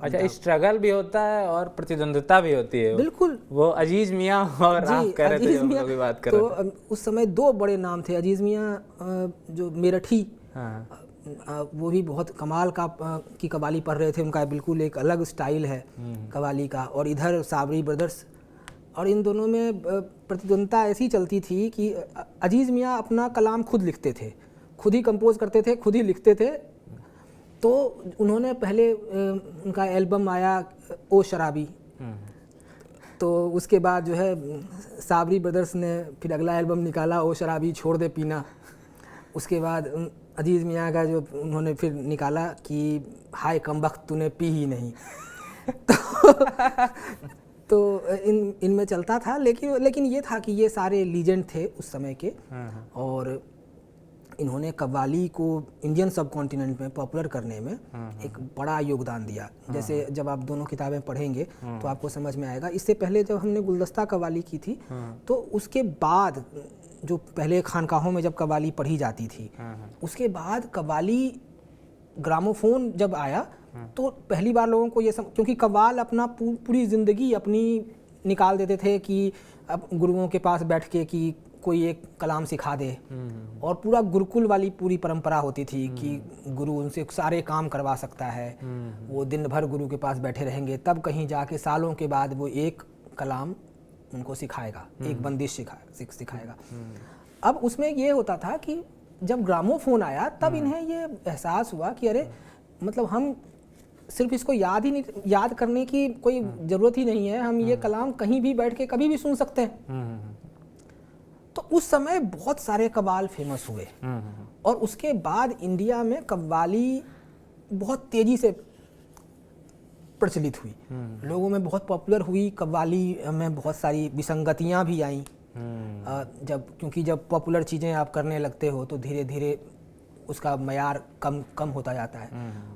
अच्छा, स्ट्रगल भी होता है और प्रतिद्वंद्विता भी होती है। बिल्कुल, वो अजीज मियाँ और आप कह रहे थे, अजीज हम मियाँ, लोग भी बात कर रहे थे। तो उस समय दो बड़े नाम थे। अजीज मियाँ जो मेरठी, हाँ, वो भी बहुत कमाल की कव्वाली पढ़ रहे थे। उनका बिल्कुल एक अलग स्टाइल है कव्वाली का। और इधर साबरी ब्रदर्स, और इन दोनों में प्रतिद्वंद्विता ऐसी चलती थी कि अजीज़ मियाँ अपना कलाम खुद लिखते थे, खुद ही कंपोज करते थे, खुद ही लिखते थे। तो उन्होंने पहले उनका एल्बम आया ओ शराबी, तो उसके बाद जो है साबरी ब्रदर्स ने फिर अगला एल्बम निकाला ओ शराबी छोड़ दे पीना। उसके बाद अजीज़ मियाँ का जो उन्होंने फिर निकाला कि हाय कमबख्त तूने पी ही नहीं। तो इनमें चलता था। लेकिन ये था कि ये सारे लीजेंड थे उस समय के, और इन्होंने कव्वाली को इंडियन सब कॉन्टिनेंट में पॉपुलर करने में एक बड़ा योगदान दिया। जैसे जब आप दोनों किताबें पढ़ेंगे तो आपको समझ में आएगा। इससे पहले जब हमने गुलदस्ता कव्वाली की थी, तो उसके बाद जो पहले खानकाहों में जब कव्वाली पढ़ी जाती थी, उसके बाद कव्वाली ग्रामोफोन जब आया तो पहली बार लोगों को ये क्योंकि कव्वाल अपना पूरी ज़िंदगी अपनी निकाल देते थे कि अब गुरुओं के पास बैठ के कि कोई एक कलाम सिखा दे, और पूरा गुरुकुल वाली पूरी परंपरा होती थी कि गुरु उनसे सारे काम करवा सकता है। वो दिन भर गुरु के पास बैठे रहेंगे, तब कहीं जाके सालों के बाद वो एक कलाम उनको सिखाएगा, एक बंदिश सिखाएगा। अब उसमें ये होता था कि जब ग्रामोफोन आया तब इन्हें ये एहसास हुआ कि अरे मतलब हम सिर्फ इसको याद करने की कोई ज़रूरत ही नहीं है, हम ये कलाम कहीं भी बैठ के कभी भी सुन सकते हैं। तो उस समय बहुत सारे कव्वाल फेमस हुए, और उसके बाद इंडिया में कव्वाली बहुत तेज़ी से प्रचलित हुई, लोगों में बहुत पॉपुलर हुई। कव्वाली में बहुत सारी विसंगतियां भी आईं, क्योंकि जब पॉपुलर चीज़ें आप करने लगते हो तो धीरे धीरे उसका मयार कम होता जाता है।